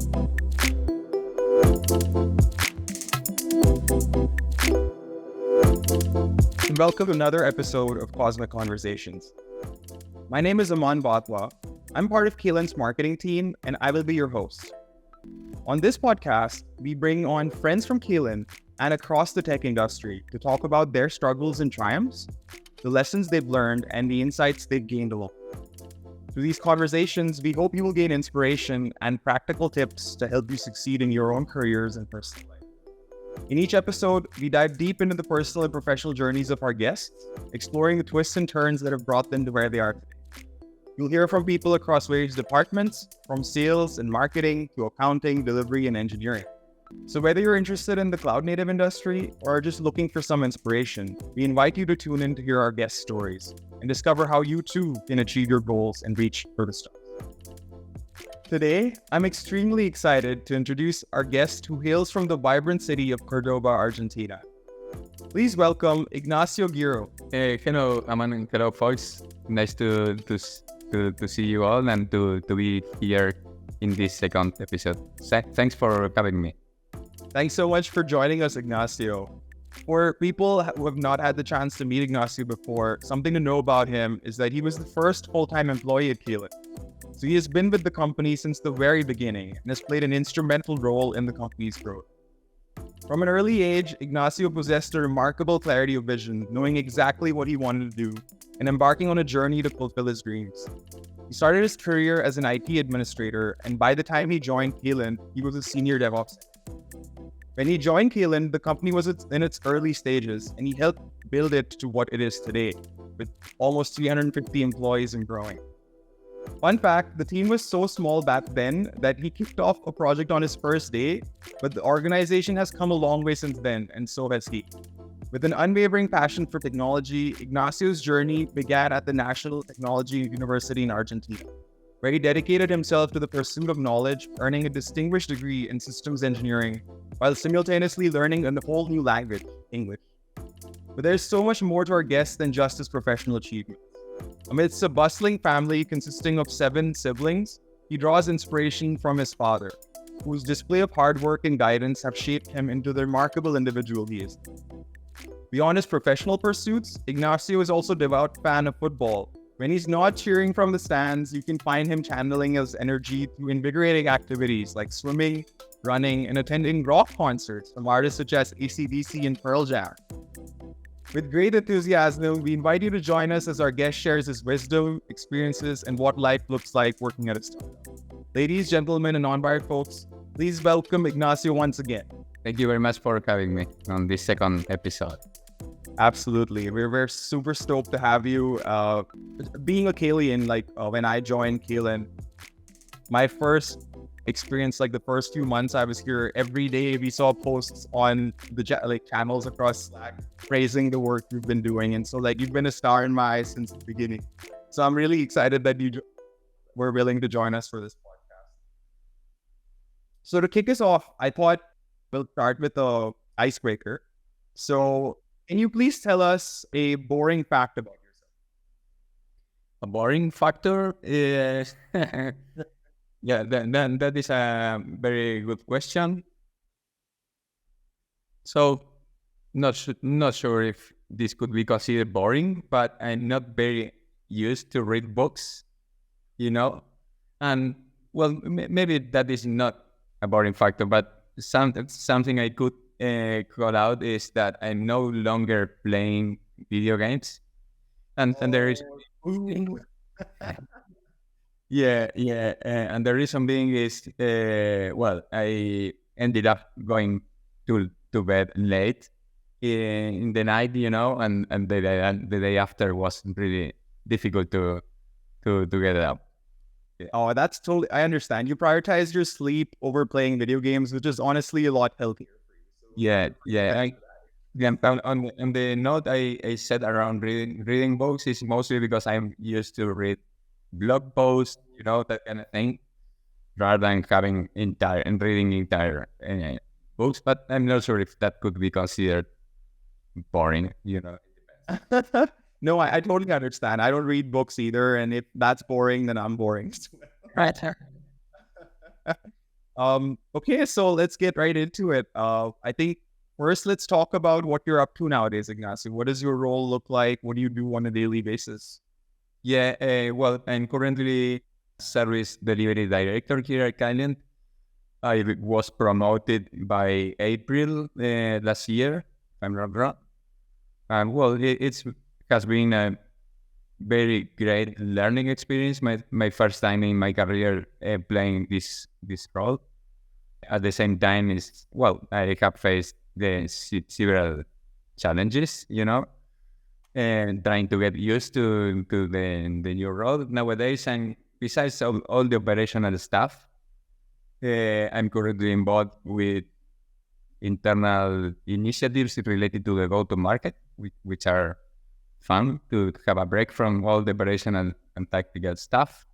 And welcome to another episode of Cosmic Conversations. My name is Aman Batwa. I'm part of Caylent's marketing team, and I will be your host. On this podcast, we bring on friends from Caylent and across the tech industry to talk about their struggles and triumphs, the lessons they've learned, and the insights they've gained along. Through these conversations, we hope you will gain inspiration and practical tips to help you succeed in your own careers and personal life. In each episode, we dive deep into the personal and professional journeys of our guests, exploring the twists and turns that have brought them to where they are today. You'll hear from people across various departments, from sales and marketing to accounting, delivery, and engineering. So whether you're interested in the cloud-native industry or just looking for some inspiration, we invite you to tune in to hear our guest stories and discover how you too can achieve your goals and reach for the stars. Today, I'm extremely excited to introduce our guest who hails from the vibrant city of Cordoba, Argentina. Please welcome Ignacio Giro. Hello, Aman, and hello, folks. Nice to see you all and to be here in this second episode. Thanks for having me. Thanks so much for joining us, Ignacio. For people who have not had the chance to meet Ignacio before, something to know about him is that he was the first full-time employee at Caylent. So he has been with the company since the very beginning and has played an instrumental role in the company's growth. From an early age, Ignacio possessed a remarkable clarity of vision, knowing exactly what he wanted to do and embarking on a journey to fulfill his dreams. He started his career as an IT administrator, and by the time he joined Caylent, he was a senior DevOps. When he joined Caylent, the company was in its early stages, and he helped build it to what it is today, with almost 350 employees and growing. Fun fact, the team was so small back then that he kicked off a project on his first day, but the organization has come a long way since then, and so has he. With an unwavering passion for technology, Ignacio's journey began at the National Technology University in Argentina, where he dedicated himself to the pursuit of knowledge, earning a distinguished degree in systems engineering, while simultaneously learning a whole new language, English. But there's so much more to our guest than just his professional achievements. Amidst a bustling family consisting of 7 siblings, he draws inspiration from his father, whose display of hard work and guidance have shaped him into the remarkable individual he is. Beyond his professional pursuits, Ignacio is also a devout fan of football. When he's not cheering from the stands, you can find him channeling his energy through invigorating activities like swimming, running, and attending rock concerts from artists such as AC/DC and Pearl Jam. With great enthusiasm, we invite you to join us as our guest shares his wisdom, experiences, and what life looks like working at a startup. Ladies, gentlemen, and non-binary folks, please welcome Ignacio once again. Thank you very much for having me on this second episode. Absolutely. We're super stoked to have you. Being a Caylien, when I joined Caylent, my first experience, the first few months I was here, every day we saw posts on the channels across Slack praising the work you've been doing. And so you've been a star in my eyes since the beginning. So I'm really excited that you were willing to join us for this podcast. So to kick us off, I thought we'll start with a icebreaker. So can you please tell us a boring fact about yourself? A boring factor is... Yeah, that is a very good question. So, not sure if this could be considered boring, but I'm not very used to read books, And, well, maybe that is not a boring factor, but something I could call out is that I'm no longer playing video games. And there is... Yeah, and the reason being is, I ended up going to bed late in the night, and the day after was really difficult to get up. Oh, that's totally, I understand. You prioritize your sleep over playing video games, which is honestly a lot healthier for you. So Yeah. On the note I said around reading books is mostly because I'm used to read blog posts, that kind of thing, rather than reading entire books. But I'm not sure if that could be considered boring, It depends. No, I totally understand. I don't read books either, and if that's boring, then I'm boring. Right. Okay, so let's get right into it. I think first let's talk about what you're up to nowadays, Ignacio. What does your role look like? What do you do on a daily basis? Yeah, well, I'm currently service delivery director here at Caylent. I was promoted by April last year, if I'm not wrong. And well, it's has been a very great learning experience. My first time in my career playing this role. At the same time, is well, I have faced several challenges, and trying to get used to the new role nowadays. And besides all the operational stuff, I'm currently involved with internal initiatives related to the go-to-market, which are fun to have a break from all the operational and tactical stuff.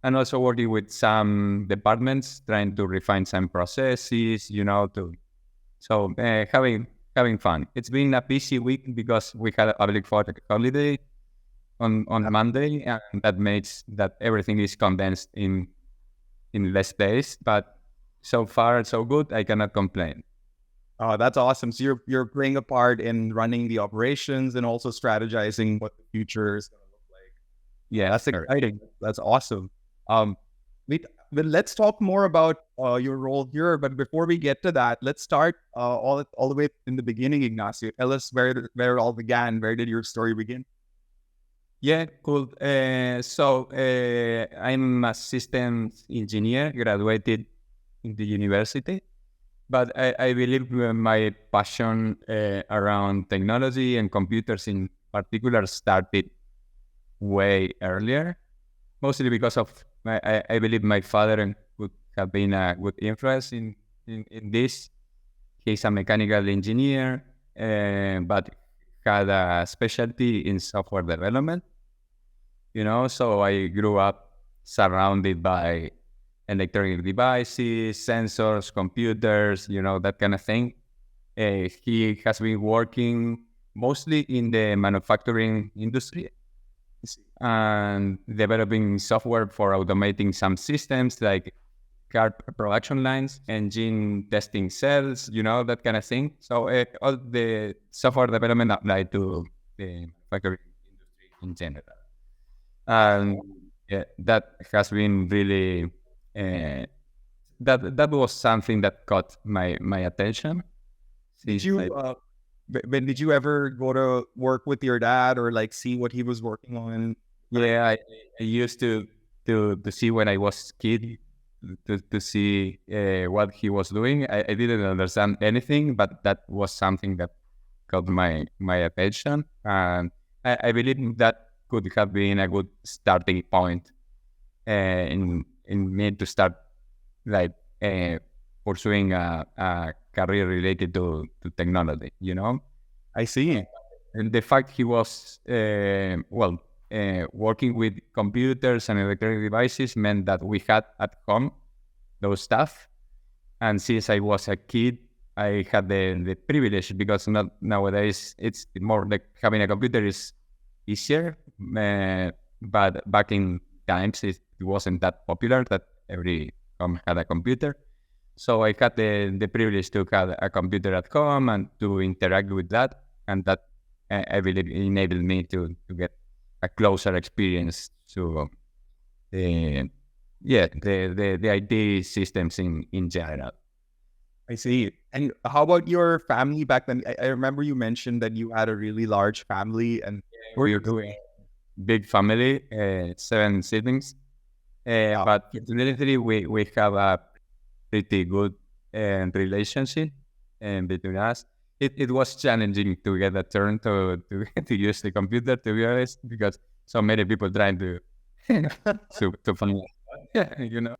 And also working with some departments, trying to refine some processes, having fun. It's been a busy week because we had a public holiday on Monday, and that makes that everything is condensed in less days. But so far so good. I cannot complain. Oh, that's awesome. So you're playing a part in running the operations and also strategizing what the future is going to look like. Yeah, That's sure. exciting. That's awesome. Um, but let's talk more about your role here. But before we get to that, let's start all the way in the beginning, Ignacio. Tell us where it all began. Where did your story begin? Yeah, cool. I'm a systems engineer, graduated in the university, but I believe my passion around technology and computers in particular started way earlier, mostly because of I believe my father would have been a good influence in this. He's a mechanical engineer, but had a specialty in software development. So I grew up surrounded by electronic devices, sensors, computers, that kind of thing. He has been working mostly in the manufacturing industry and developing software for automating some systems like car production lines, engine testing cells, that kind of thing. So all the software development applied to the manufacturing industry in general. And yeah, that has been really that was something that caught my attention. Did Since you I, when did you ever go to work with your dad or like see what he was working on? yeah, I used to see when I was kid to see what he was doing. I didn't understand anything, but that was something that caught my attention, and I believe that could have been a good starting point in me to start like pursuing a career related to technology, I see. And the fact he was, working with computers and electronic devices meant that we had at home those stuff. And since I was a kid, I had the privilege because not nowadays it's more like having a computer is easier. But back in times, it wasn't that popular that every home had a computer. So I had the privilege to have a computer at home and to interact with that. And that I believe enabled me to get a closer experience to the IT systems in general. I see. And how about your family back then? I remember you mentioned that you had a really large family and We're doing big family, 7 siblings. But fortunately, we have a pretty good relationship between us. It was challenging to get a turn to use the computer, to be honest, because so many people trying to to find yeah.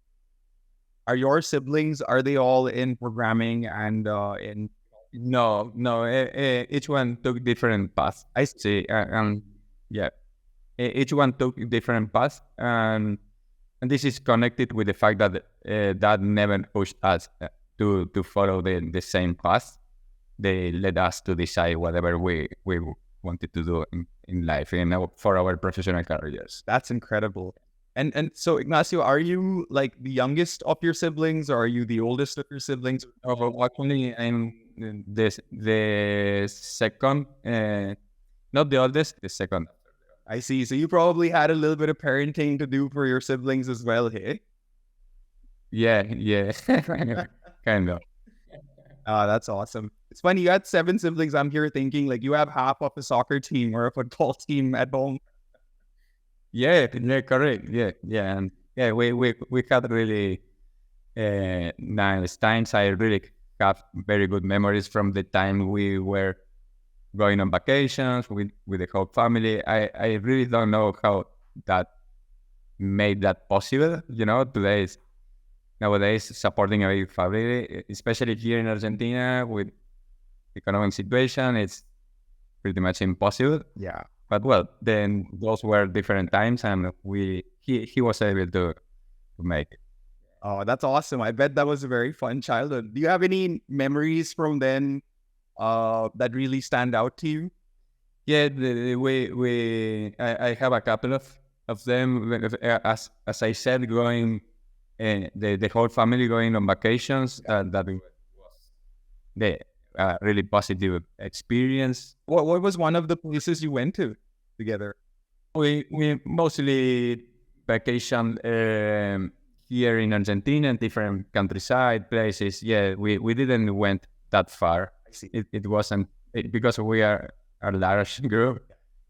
are your siblings, are they all in programming and in No. Each one took different paths. I see, yeah, each one took different paths, and this is connected with the fact that that never pushed us to follow the same path. They led us to decide whatever we wanted to do in life, for our professional careers. that's incredible. And so Ignacio, are you like the youngest of your siblings, or are you the oldest of your siblings? Oh, actually, I'm the second, not the oldest, the second. I see. So you probably had a little bit of parenting to do for your siblings as well, hey? Yeah, kind of. Ah, that's awesome. It's funny, you had 7 siblings. I'm here thinking like you have half of a soccer team or a football team at home. Yeah, correct. Yeah, and yeah, we had really nice times. I really have very good memories from the time we were going on vacations with the whole family. I really don't know how that made that possible. Nowadays supporting a big family, especially here in Argentina with economic situation, it's pretty much impossible. Yeah. But well, then those were different times, and he was able to make it. Oh, that's awesome. I bet that was a very fun childhood. Do you have any memories from then that really stand out to you? Yeah, I have a couple of them. As I said, going the whole family going on vacations. That was the really positive experience. What was one of the places you went to together? We mostly vacation here in Argentina and different countryside places. Yeah, we didn't went that far. I see. It wasn't because we are a large group.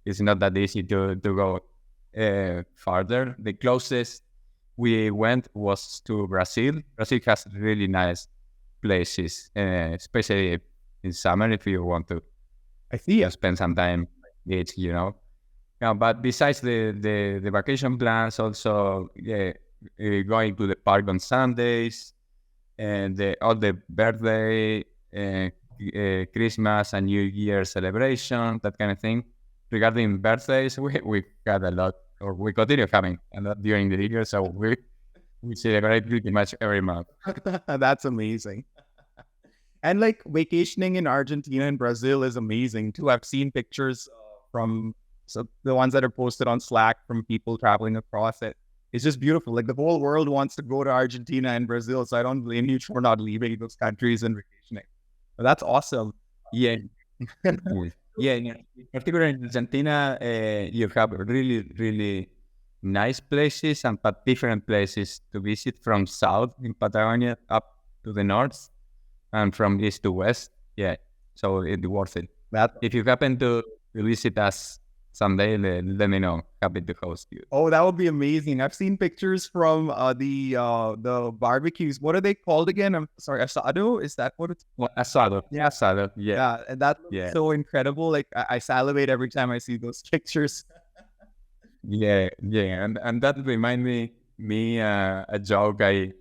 It's not that easy to go farther. The closest we went was to Brazil. Brazil has really nice places, especially in summer if you want to I see. spend some time beach, Yeah, but besides the vacation plans, also going to the park on Sundays and all the birthday, Christmas and New Year celebration, that kind of thing. Regarding birthdays, we had a lot, or we continue having a lot during the year, so we celebrate pretty much every month. That's amazing. And like vacationing in Argentina and Brazil is amazing too. I've seen pictures from the ones that are posted on Slack from people traveling across it. It's just beautiful. Like the whole world wants to go to Argentina and Brazil, so I don't blame you for not leaving those countries and vacationing. But that's awesome. Yeah, yeah. In particular in Argentina, you have really, really nice places but different places to visit from south in Patagonia up to the north and from east to west. Yeah, so it's worth it. That If you happen to visit us someday, let me know. Happy to host you. Oh, that would be amazing. I've seen pictures from the barbecues. What are they called again? I'm sorry, asado? Is that what it's? Well, asado. Yeah. Asado. Yeah. Yeah, and that looks Yeah. so incredible. Like I salivate every time I see those pictures. Yeah. And that remind me a joke I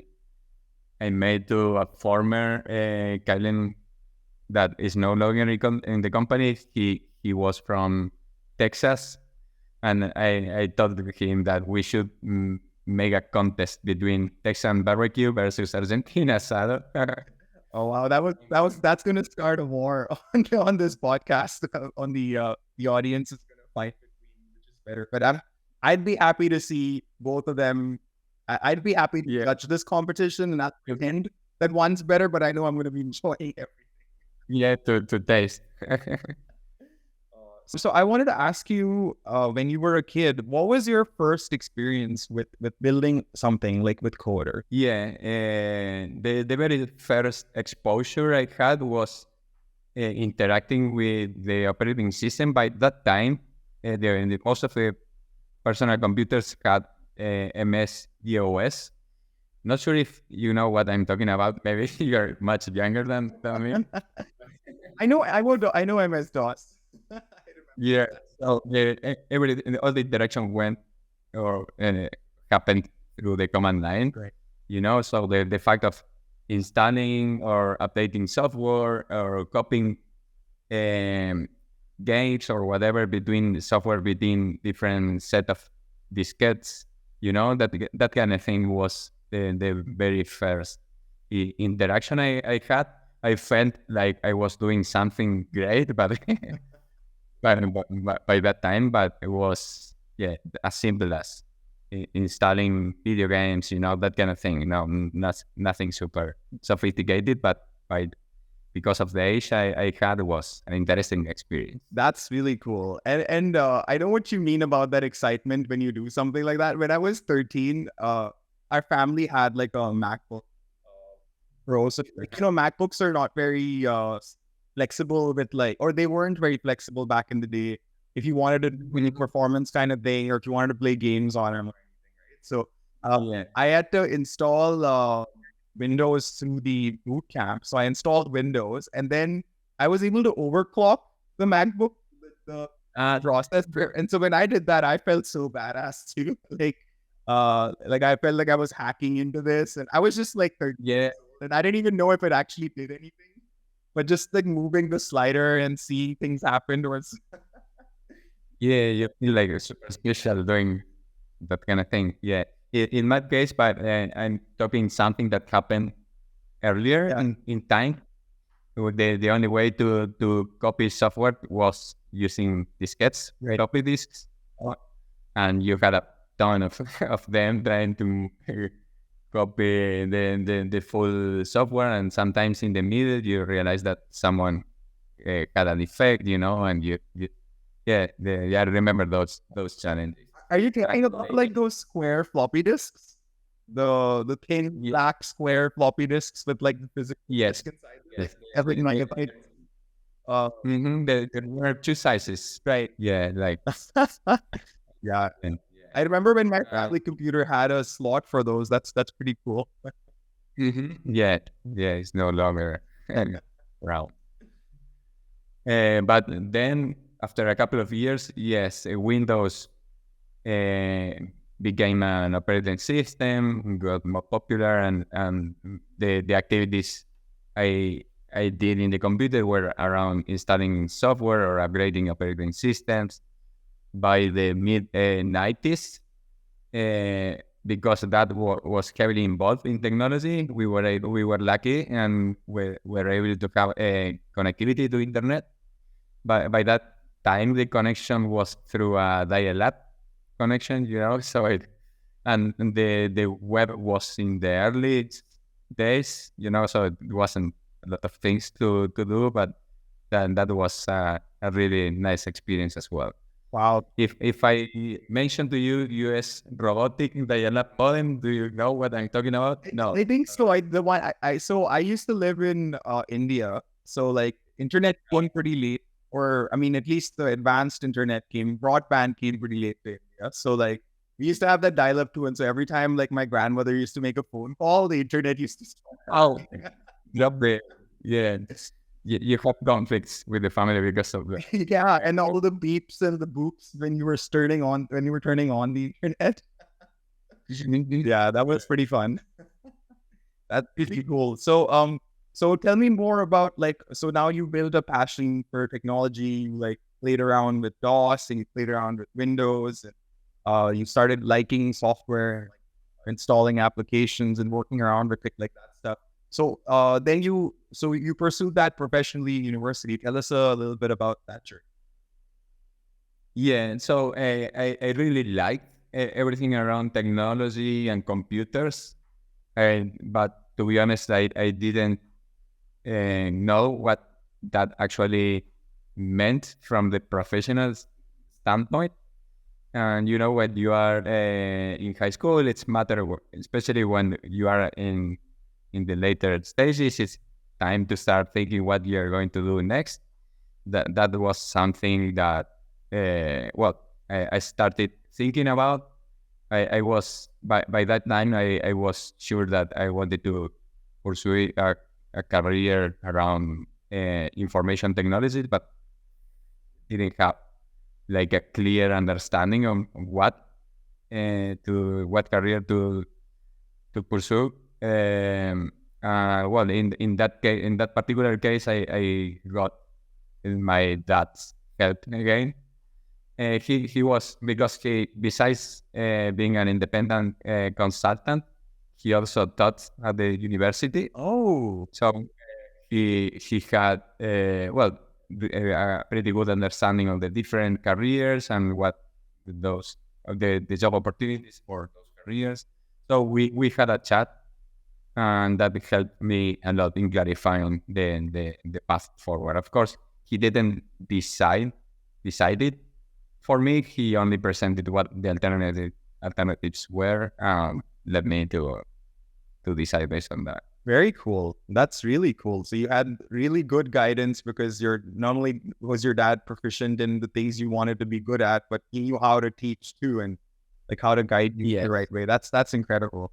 made to a former Caylen that is no longer in the company. He was from Texas, and I told him that we should make a contest between Texan barbecue versus Argentina asado. Oh wow, that's gonna start a war on this podcast. On the audience is gonna fight between which is better. But I'd be happy to see both of them. I'd be happy to judge this competition and not pretend that one's better. But I know I'm gonna be enjoying everything. Yeah, to taste. So I wanted to ask you, when you were a kid, what was your first experience with building something like with Coder? Yeah, the very first exposure I had was interacting with the operating system. By that time, most of the personal computers had MS-DOS. Not sure if you know what I'm talking about. Maybe you're much younger than me. I know MS-DOS. Yeah. So all the interaction went or happened through the command line. Great. So the fact of installing or updating software or copying games or whatever between software between different set of diskettes, that kind of thing was the very first interaction I had. I felt like I was doing something great, but by that time, but it was as simple as installing video games, that kind of thing. Nothing super sophisticated, but because of the age I had, it was an interesting experience. That's really cool. And I know what you mean about that excitement when you do something like that. When I was 13, our family had like a MacBook Pro. So, MacBooks are not very flexible with or they weren't very flexible back in the day. If you wanted to do any performance kind of thing, or if you wanted to play games on them or anything, right? So I had to install Windows through the boot camp. So I installed Windows, and then I was able to overclock the MacBook with the processor. And so when I did that, I felt so badass too. I felt like I was hacking into this, and I was just like 13 years old, and I didn't even know if it actually did anything. But just like moving the slider and seeing things happen was yeah, you feel like super special doing that kind of thing. Yeah. In my case, but I'm talking something that happened earlier in time. The only way to copy software was using diskettes, floppy disks, and you had a ton of them trying to copy the full software, and sometimes in the middle you realize that someone had an defect, and I remember those challenges. Are you talking about like those square floppy disks? The thin black square floppy disks with like the physical disk inside? Yes. Everything like it. There were two sizes. Right. Yeah, like yeah. I remember when my family computer had a slot for those. That's pretty cool. Yeah, it's no longer around. But then after a couple of years, yes, Windows became an operating system, got more popular, and the activities I did in the computer were around installing software or upgrading operating systems. By the mid 90s, because that was heavily involved in technology, we were lucky and were able to have connectivity to internet. By that time, the connection was through a dial-up connection, so and the web was in the early days, so it wasn't a lot of things to do, but that was a really nice experience as well. Wow. If I mention to you US robotic dial-up modem, do you know what I'm talking about? No. I think so. I used to live in India, so like internet came pretty late, or I mean, at least the advanced internet broadband came pretty late to India. So like we used to have that dial-up too, and so every time like my grandmother used to make a phone call, the internet used to stop. Oh, yeah. You have conflicts with the family because of that. Yeah, and all the beeps and the boops when you were turning on the internet. Yeah, that was pretty fun. That's pretty cool. So tell me more about so now you built a passion for technology. You played around with DOS and you played around with Windows, and you started liking software, installing applications and working around with that stuff. So then you pursued that professionally in university. Tell us a little bit about that journey. Yeah, so I really liked everything around technology and computers, but to be honest, I didn't know what that actually meant from the professional standpoint. And when you are in high school, it's matter, especially when you are in the later stages, it's time to start thinking what you're going to do next. That was something that, I started thinking about. I was, by that time, I was sure that I wanted to pursue a career around information technology, but didn't have a clear understanding of what career to pursue. In that particular case, I got my dad's help again. He was, because besides being an independent consultant, he also taught at the university. Oh, so he had a pretty good understanding of the different careers and what those the job opportunities for those careers. So we had a chat, and that helped me a lot in clarifying the path forward. Of course, he didn't decide it for me. He only presented what the alternatives were, led me to decide based on that. Very cool. That's really cool. So you had really good guidance because you're not only was your dad proficient in the things you wanted to be good at, but he knew how to teach too and like how to guide you Yes. the right way. That's incredible.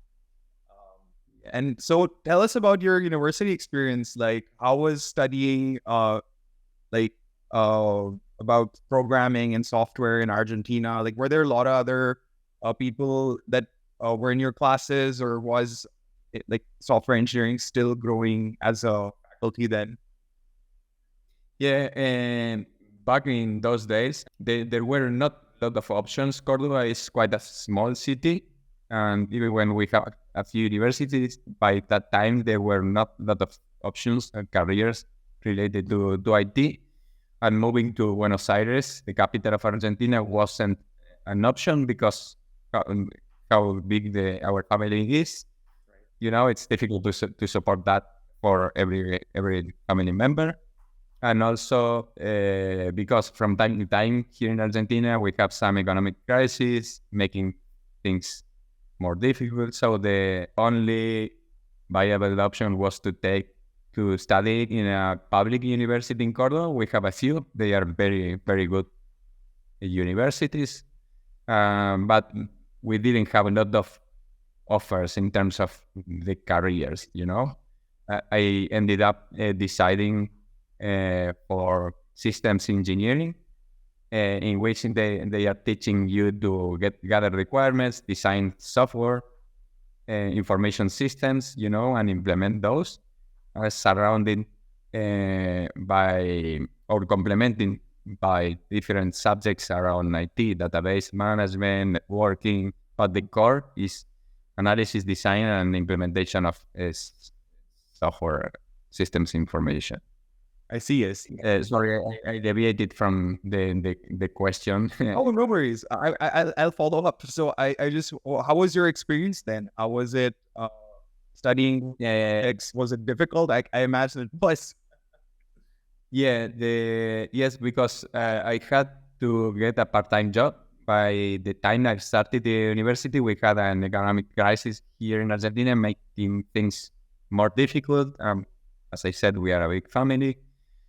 And so tell us about your university experience. Like how was studying like about programming and software in Argentina? Like were there a lot of other people that were in your classes, or was it, like software engineering still growing as a faculty then? Yeah, and back in those days, there were not a lot of options. Cordoba is quite a small city, and even when we had a few universities, by that time there were not a lot of options and careers related to IT. And moving to Buenos Aires, the capital of Argentina, wasn't an option because how big our family is. It's difficult to support that for every family member. And also because from time to time here in Argentina, we have some economic crisis, making things more difficult. So the only viable option was to study in a public university in Cordoba. We have a few. They are very, very good universities. But we didn't have a lot of offers in terms of the careers, I ended up deciding for systems engineering, in which they are teaching you to gather requirements, design software, information systems, and implement those, surrounded by or complementing by different subjects around IT, database management, networking, but the core is analysis, design, and implementation of software systems information. I see. Sorry, I deviated from the question. Oh, no worries. I'll follow up. So I just, how was your experience then? How was it studying? Was it difficult? I imagine it was. Yeah, yes, because I had to get a part-time job. By the time I started the university, we had an economic crisis here in Argentina, making things more difficult. As I said, we are a big family.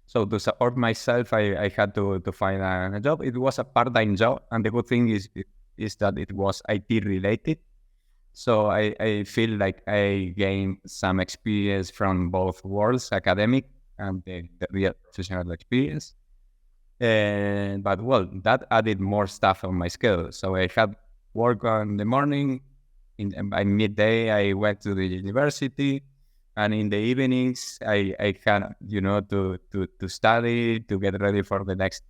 So to support myself, I had to find a job. It was a part-time job, and the good thing is that it was IT related. So I feel like I gained some experience from both worlds, academic and the real professional experience. But that added more stuff on my schedule. So I had work on the morning. By midday, I went to the university, and in the evenings, I had to study, to get ready for the next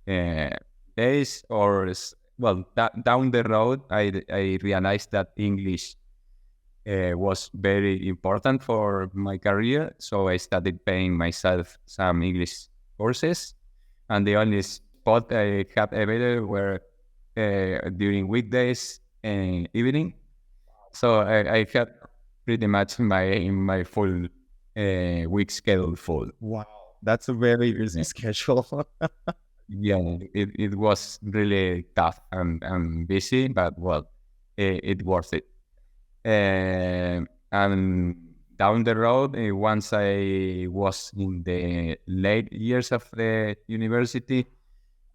days. Or down the road, I realized that English was very important for my career. So I started paying myself some English courses. And the only spot I had available were during weekdays and evening. So I had pretty much my full week schedule full. Wow, that's a very busy schedule. Yeah, it was really tough and busy, but it worth it. And down the road, once I was in the late years of the university,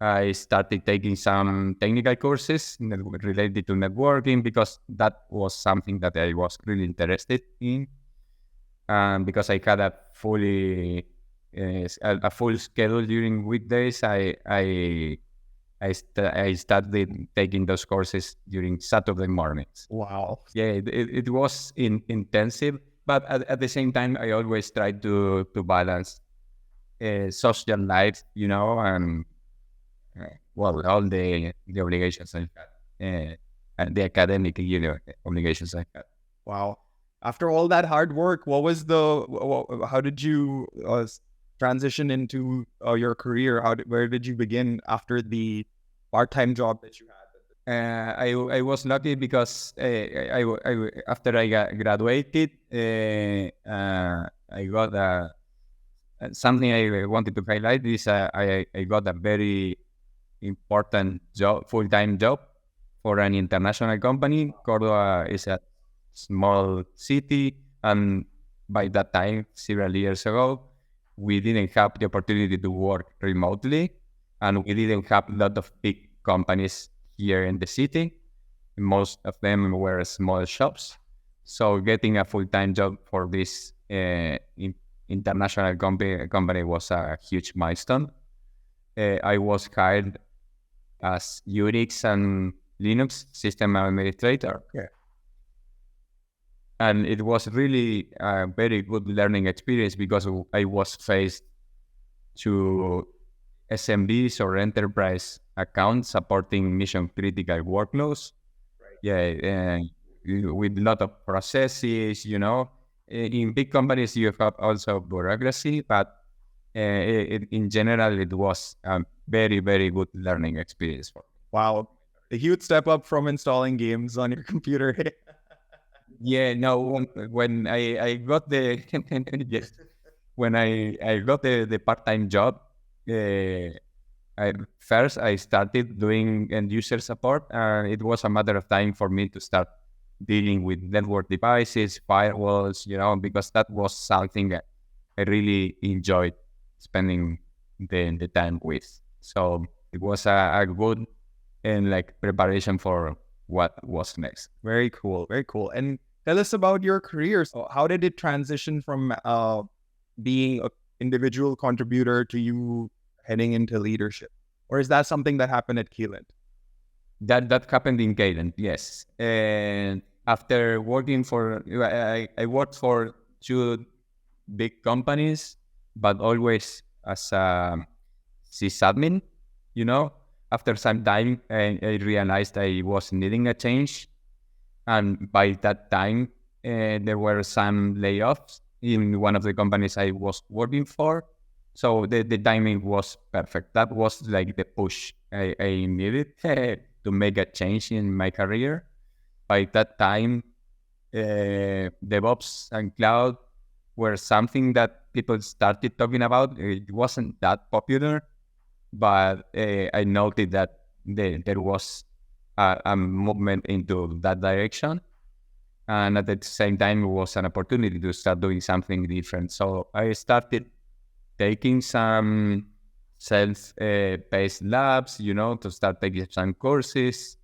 I started taking some technical courses related to networking, because that was something that I was really interested in. Because I had a full schedule during weekdays, I started taking those courses during Saturday mornings. Wow. Yeah, it was intensive, but at the same time, I always tried to balance social life, and all the obligations I had, and the academic, obligations I had. Wow. After all that hard work, how did you transition into your career? Where did you begin after the part-time job that you had? I was lucky because after I graduated, I got something I wanted to highlight is I got a very important job, full-time job for an international company. Córdoba is a small city, and by that time, several years ago, we didn't have the opportunity to work remotely, and we didn't have a lot of big companies here in the city. Most of them were small shops. So getting a full-time job for this international company was a huge milestone. I was hired as Unix and Linux system administrator. Okay. And it was really a very good learning experience because I was faced to SMBs or enterprise accounts supporting mission critical workloads. Right. Yeah, and with a lot of processes, In big companies, you have also bureaucracy, but in general, it was a very, very good learning experience for me. Wow. A huge step up from installing games on your computer. Yeah, no, when I got the yes, when I got the part-time job, first I started doing end user support, and it was a matter of time for me to start dealing with network devices, firewalls, because that was something that I really enjoyed spending the time with. So it was a good and preparation for what was next. Very cool. Very cool. And tell us about your career. So how did it transition from being an individual contributor to you heading into leadership? Or is that something that happened at Caylent? That happened in Caylent, yes. And after working I worked for two big companies, but always as a sysadmin, After some time, I realized I was needing a change. And by that time, there were some layoffs in one of the companies I was working for. So the timing was perfect. That was like the push I needed to make a change in my career. By that time, DevOps and cloud were something that people started talking about. It wasn't that popular, but I noted that there was a movement into that direction. And at the same time, it was an opportunity to start doing something different. So I started taking some self-paced labs, to start taking some courses.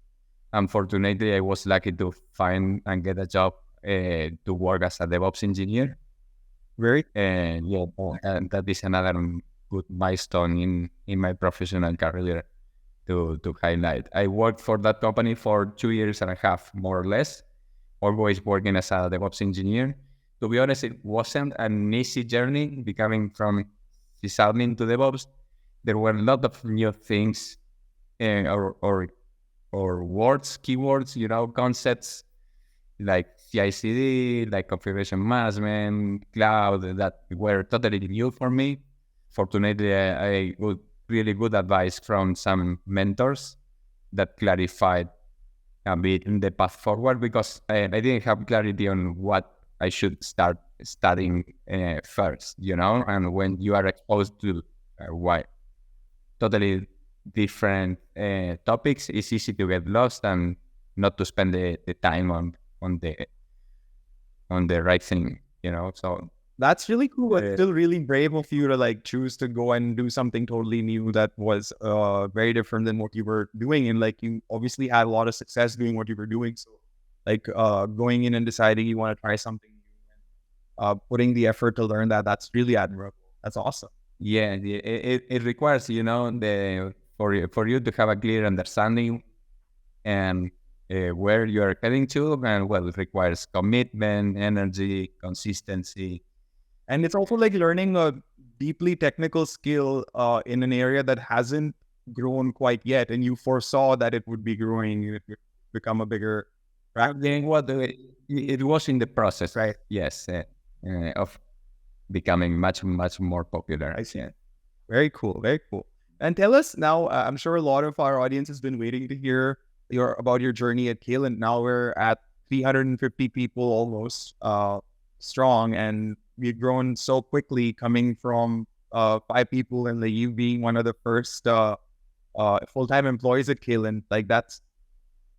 Unfortunately, I was lucky to find and get a job to work as a DevOps engineer. And that is another good milestone in my professional career to highlight. I worked for that company for 2.5 years, more or less, always working as a DevOps engineer. To be honest, it wasn't an easy journey becoming from sysadmin to DevOps. There were a lot of new things or words, keywords, concepts like CI/CD, like configuration management, cloud, that were totally new for me. Fortunately, I got really good advice from some mentors that clarified a bit in the path forward, because I didn't have clarity on what I should start studying first, and when you are exposed to totally different topics, it's easy to get lost and not to spend the time on the right thing, so. That's really cool. It's still really brave of you to choose to go and do something totally new that was very different than what you were doing. And you obviously had a lot of success doing what you were doing. So going in and deciding you want to try something new and putting the effort to learn that's really admirable. That's awesome. Yeah, it requires, for you to have a clear understanding and where you are heading to, and it requires commitment, energy, consistency. And it's also learning a deeply technical skill in an area that hasn't grown quite yet, and you foresaw that it would be growing, it would become a bigger practice. It was in the process, right? Yes, of becoming much, much more popular. I see. Very cool, very cool. And tell us now, I'm sure a lot of our audience has been waiting to hear your journey at Caylent. Now we're at 350 people almost strong, and we've grown so quickly, coming from 5 people, and you being one of the first full-time employees at Caylent. Like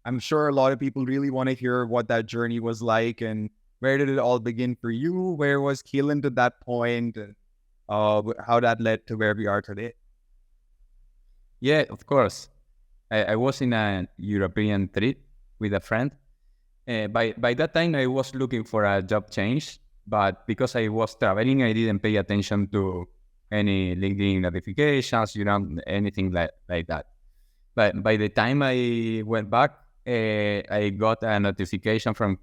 I'm sure a lot of people really want to hear what that journey was like, and where did it all begin for you? Where was Caylent at that point, and how that led to where we are today? Yeah, of course. I was in a European trip with a friend. By that time, I was looking for a job change, but because I was traveling, I didn't pay attention to any LinkedIn notifications, anything like that. But by the time I went back, I got a notification from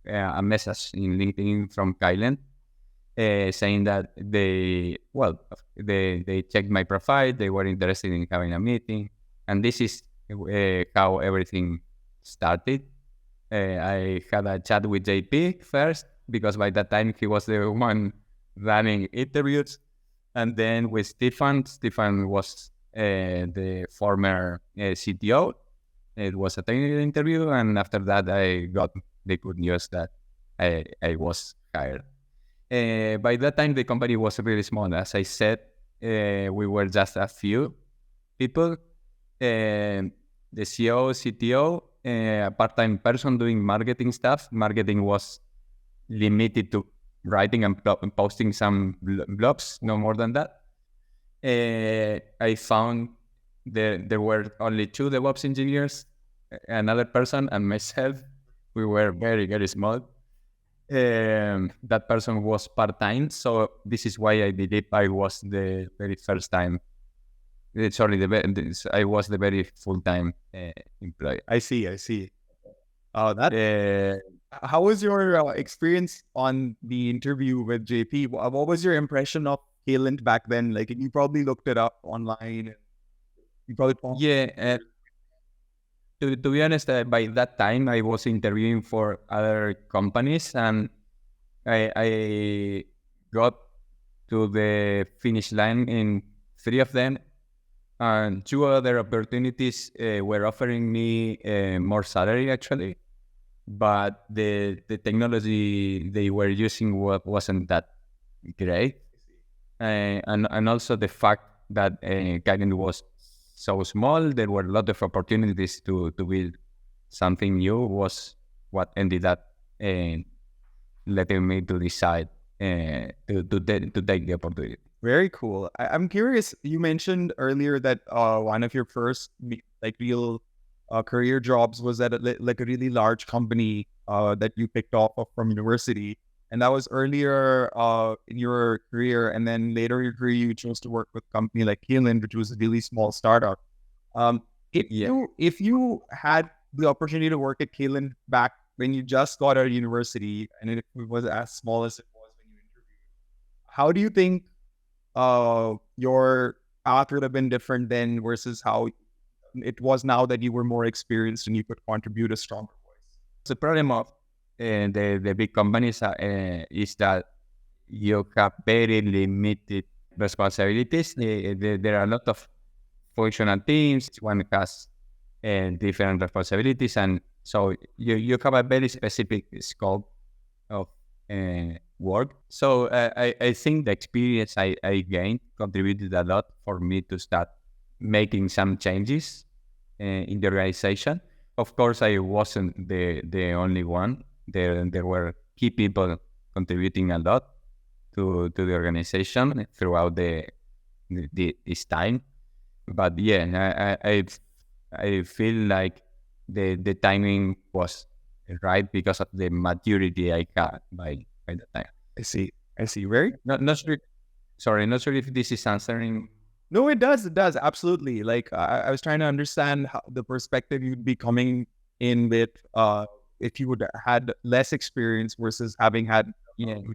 a message in LinkedIn from Caylent saying that they checked my profile, they were interested in having a meeting, and this is how everything started. I had a chat with JP first, because by that time he was the one running interviews, and then with Stefan. Stefan was the former CTO. It was a technical interview, and after that I got the good news that I was hired. By that time, the company was really small. As I said, we were just a few people. The CEO, CTO, a part-time person doing marketing stuff. Marketing was limited to writing and posting some blogs, no more than that. I found there were only 2 DevOps engineers, another person and myself. We were very, very small. That person was part-time, so this is why I believe I was the very first time. I was the very full-time employee. I see. How was your experience on the interview with JP? What was your impression of Caylent back then? Like, you probably looked it up online. You probably Yeah. To be honest, by that time I was interviewing for other companies, and I got to the finish line in 3 of them, and 2 other opportunities were offering me more salary actually, but the technology they were using wasn't that great, and also the fact that Caylent was so small, there were a lot of opportunities to build something new, was what ended up letting me to decide to take the opportunity. Very cool. I'm curious. You mentioned earlier that one of your first real career jobs was at a really large company that you picked off of from university, and that was earlier in your career. And then later in your career, you chose to work with a company like Cayliens, which was a really small startup. If you had the opportunity to work at Cayliens back when you just got out of university, and it was as small as it was when you interviewed, how do you think your path would have been different then versus how it was now that you were more experienced and you could contribute a stronger voice? The problem of the big companies is that you have very limited responsibilities. There are a lot of functional teams. One has different responsibilities, and so you have a very specific scope of work. So I think the experience I gained contributed a lot for me to start making some changes in the organization. Of course, I wasn't the only one. There were key people contributing a lot to the organization throughout this time. But yeah, I feel like the timing was right because of the maturity I had by the time. I see. Very not sure. Sorry, not sure if this is answering. No, it does. It does. Absolutely. Like, I was trying to understand how the perspective you'd be coming in with if you would had less experience versus having had you did.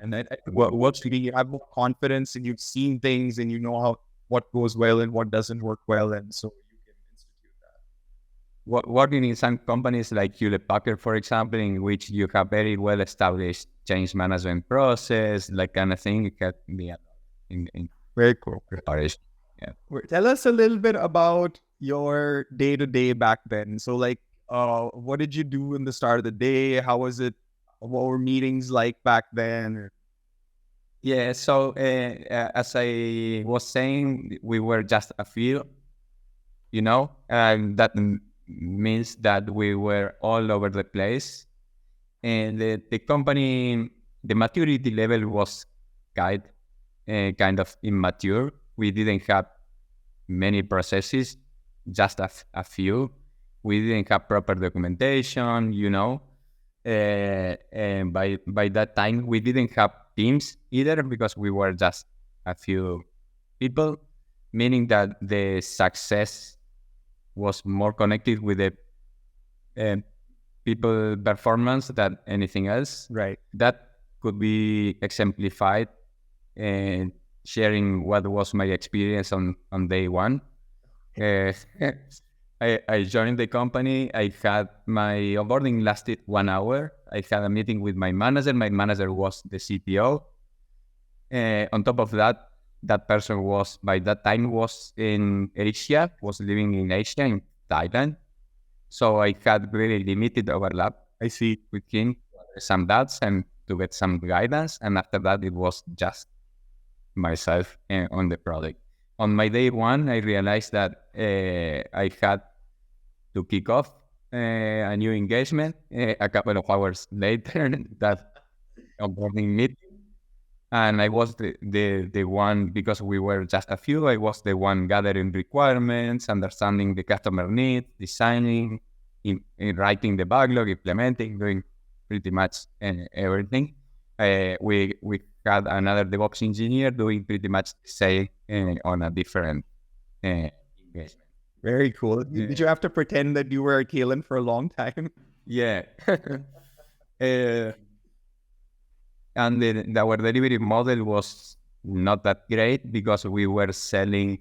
And what's you have more confidence, and you've seen things, and you know what goes well and what doesn't work well, and so you can institute that. Working in some companies like Hewlett Packard, for example, in which you have very well established change management process, like kind of thing, it can be in very cool. preparation. Yeah. Tell us a little bit about your day to day back then? So like, what did you do in the start of the day? How was it? What were meetings like back then? Yeah, so as I was saying, we were just a few, and that means that we were all over the place. And the company, the maturity level was kind, kind of immature. We didn't have many processes, just a few. We didn't have proper documentation, and by that time, we didn't have teams either because we were just a few people, meaning that the success was more connected with the uh, people performance than anything else. Right. That could be exemplified and sharing what was my experience on day one. Uh, I joined the company. I had my onboarding lasted 1 hour. I had a meeting with my manager. My manager was the CTO. On top of that, that person was, by that time, was in Asia, was living in Asia, in Thailand. So I had really limited overlap. I see. With him, some doubts and to get some guidance. And after that, it was just myself on the product. On my day one, I realized that I had to kick off a new engagement a couple of hours later, that onboarding meeting. And I was the one, because we were just a few, I was the one gathering requirements, understanding the customer needs, designing, in writing the backlog, implementing, doing pretty much everything. We had another DevOps engineer doing pretty much the same on a different engagement. Very cool. Did you have to pretend that you were a Caylen for a long time? Yeah. And our delivery model was not that great because we were selling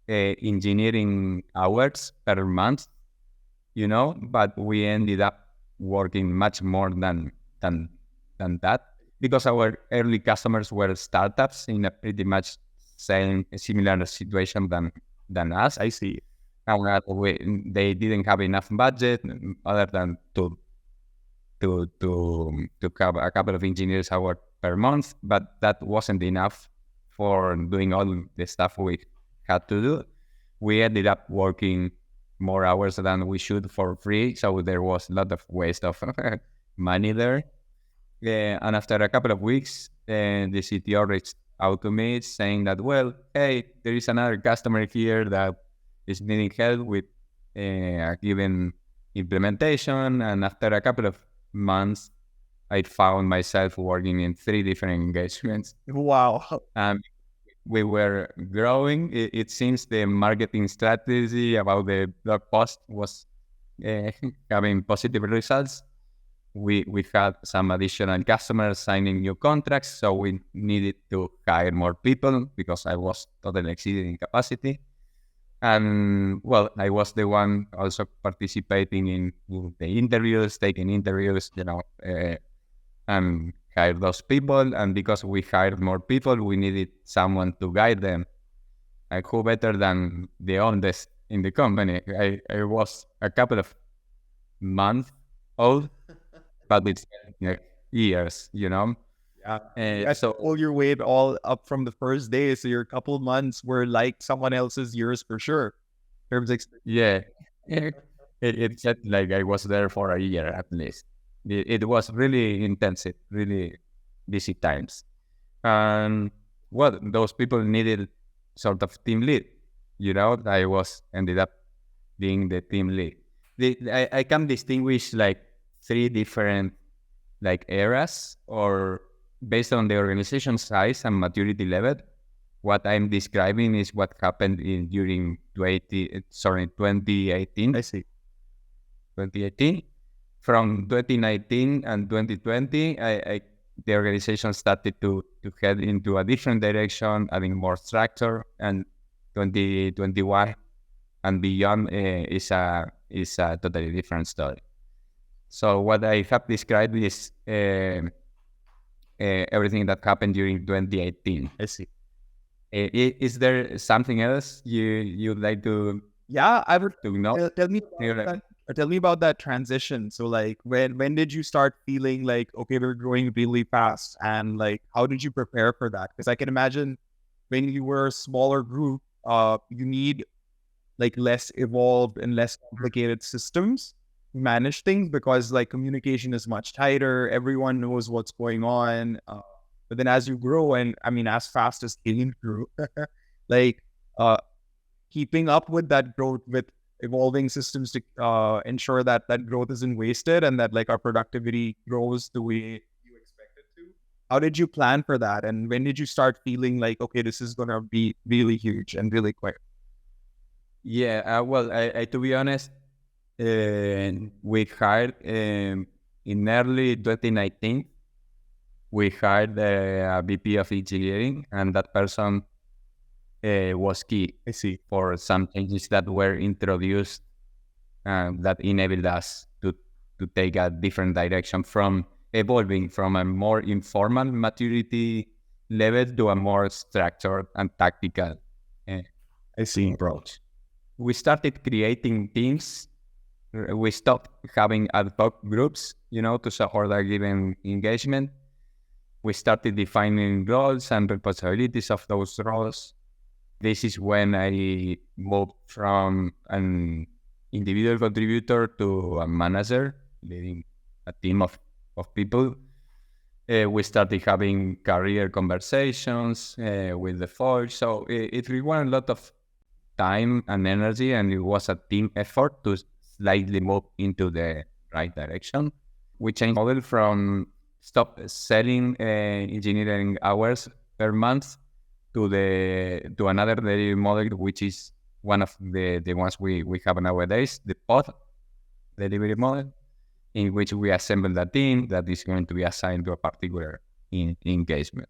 engineering hours per month, but we ended up working much more than that, because our early customers were startups in a pretty much similar situation than us. I see. And they didn't have enough budget other than to have a couple of engineers hours per month, but that wasn't enough for doing all the stuff we had to do. We ended up working more hours than we should for free, so there was a lot of waste of money there. And after a couple of weeks, the CTO reached out to me saying that, well, hey, there is another customer here that is needing help with a given implementation. And after a couple of months, I found myself working in 3 different engagements. Wow. We were growing. It seems the marketing strategy about the blog post was having positive results. We had some additional customers signing new contracts, so we needed to hire more people because I was totally exceeding capacity. And well, I was the one also participating in the interviews, taking interviews, and hired those people. And because we hired more people, we needed someone to guide them. And who better than the oldest in the company? I was a couple of months old, but it's years, Yeah. So pull your weight all up from the first day. So your couple months were like someone else's years for sure. In terms of yeah, it felt like I was there for a year at least. It was really intensive, really busy times. And well, those people needed sort of team lead. I ended up being the team lead. I can distinguish like 3 different eras, or based on the organization size and maturity level. What I'm describing is what happened during 2018. I see. 2018. From 2019 and 2020, the organization started to head into a different direction, adding more structure, and 2021 and beyond is a totally different story. So what I have described is everything that happened during 2018. I see. Is there something else you'd like to Yeah, I would to know. tell me about that. Tell me about that transition. So like when did you start feeling like okay, we're growing really fast, and like how did you prepare for that? Because I can imagine when you were a smaller group, you need like less evolved and less complicated systems to manage things because like communication is much tighter. Everyone knows what's going on. But then as you grow, and I mean, as fast as Caylent grew, like uh, keeping up with that growth with evolving systems to ensure that that growth isn't wasted and that like our productivity grows the way you expect it to. How did you plan for that? And when did you start feeling like, okay, this is going to be really huge and really quick? Yeah, well, I to be honest, we hired in early 2019. We hired a VP of engineering, and that person was key I see. for some changes that were introduced that enabled us to take a different direction from evolving from a more informal maturity level to a more structured and tactical uh, I see. approach. We started creating teams. We stopped having ad hoc groups, to support a given engagement. We started defining roles and responsibilities of those roles. This is when I moved from an individual contributor to a manager, leading a team of people. We started having career conversations with the folks. So it required a lot of time and energy, and it was a team effort to slightly move into the right direction. We changed model from stop selling engineering hours per month to another delivery model, which is one of the ones we have nowadays, the pod delivery model, in which we assemble a team that is going to be assigned to a particular engagement.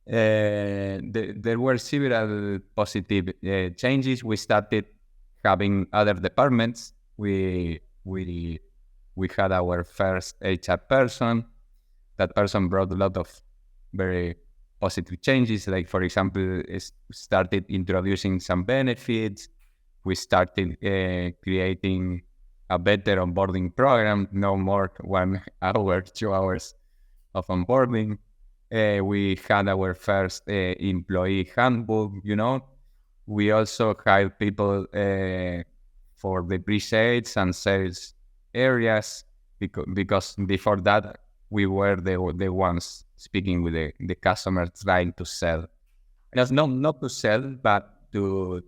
There were several positive changes. We started having other departments. We had our first HR person. That person brought a lot of very positive changes. Like, for example, started introducing some benefits. We started creating a better onboarding program, no more 1 hour, 2 hours of onboarding. We had our first employee handbook, We also hired people for the pre-sales and sales areas because before that, we were the ones speaking with the customers trying to sell. Just not to sell, but to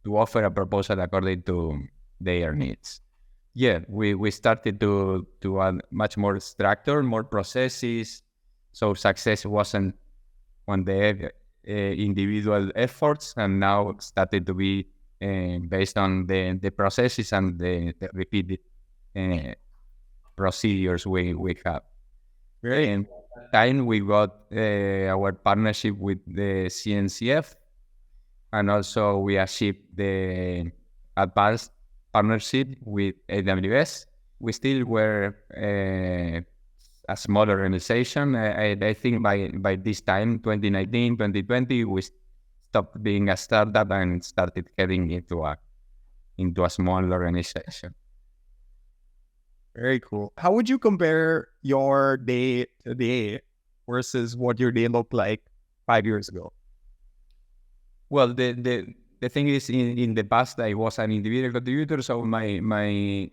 offer a proposal according to their needs. Yeah, we started to add much more structure, more processes. So success wasn't on the individual efforts, and now started to be based on the processes and the repeated uh, procedures we have. Very And at that time we got our partnership with the CNCF, and also we achieved the advanced partnership with AWS. We still were a small organization. I think by this time, 2019, 2020, we stopped being a startup and started heading into a small organization. Very cool. How would you compare your day today versus what your day looked like 5 years ago? Well, the thing is, in the past, I was an individual contributor, so my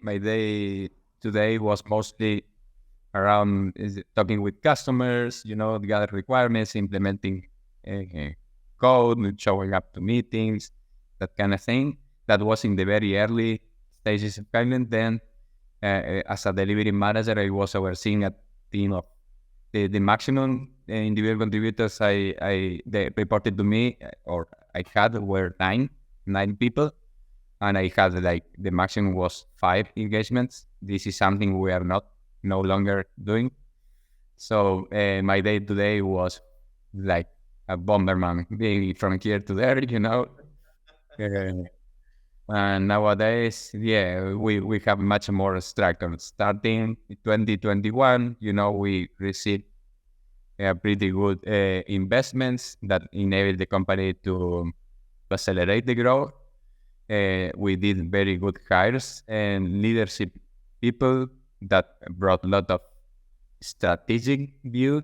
day today was mostly around talking with customers, gather requirements, implementing code, showing up to meetings, that kind of thing. That was in the very early stages of Caylent. Then, as a delivery manager, I was overseeing a team of the maximum individual contributors they reported to me, or I had, were nine people, and I had like the maximum was 5 engagements. This is something we are no longer doing. So my day today was like a bomberman, being from here to there, And nowadays, we have much more structure. Starting 2021, we received pretty good investments that enable the company to accelerate the growth. We did very good hires and leadership people that brought a lot of strategic view.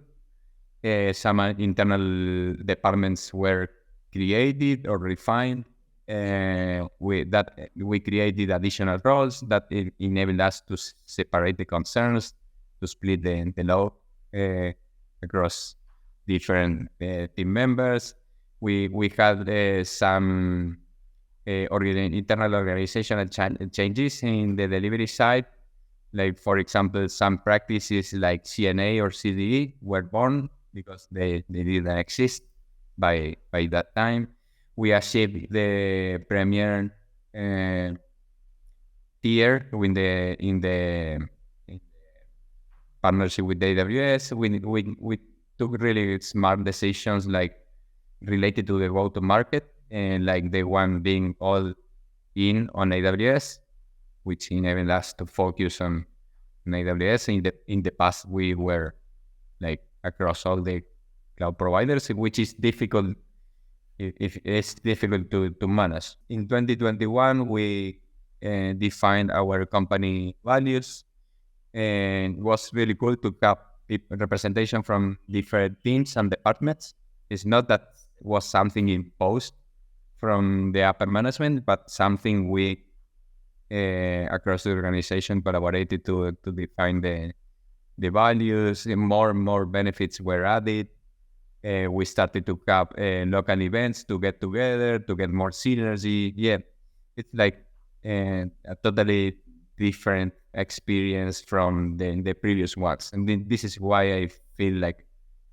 Some internal departments were created or refined. We created additional roles that enabled us to separate the concerns, to split the load across different team members. We had some internal organizational changes in the delivery side. Like, for example, some practices like CNA or CDE were born because they didn't exist by that time. We achieved the premier tier in the partnership with AWS. We took really smart decisions, like related to the go-to-market, and like the one being all in on AWS, which enabled us to focus on AWS. In the past, we were like across all the cloud providers, which is difficult. If it's difficult to manage. In 2021, we defined our company values, and it was really cool to have representation from different teams and departments. It's not that was something imposed from the upper management, but something we across the organization collaborated to define the values. And more benefits were added. We started to have local events to get together, to get more synergy. Yeah, it's like a totally different experience from the previous ones. And this is why I feel like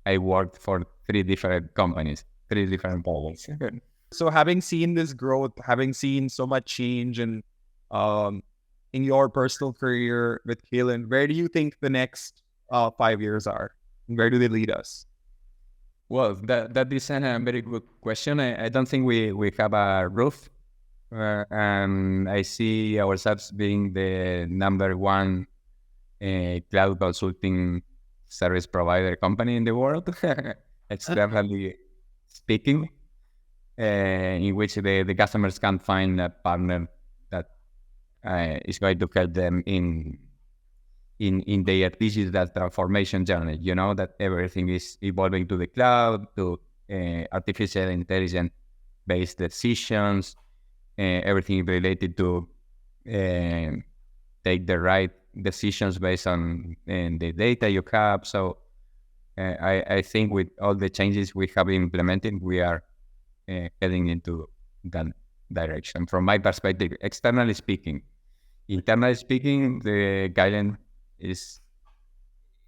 I worked for 3 different companies, 3 different products. So having seen this growth, having seen so much change in your personal career with Caylen, where do you think the next 5 years are? Where do they lead us? Well, that is a very good question. I don't think we have a roof. And I see ourselves being the number 1 cloud consulting service provider company in the world, externally speaking, in which the customers can find a partner that is going to help them in their digital transformation journey. You know, that everything is evolving to the cloud, to artificial intelligence based decisions, everything related to take the right decisions based on the data you have. So I think with all the changes we have implemented, we are heading into that direction. From my perspective, externally speaking. Internally speaking, the Caylen is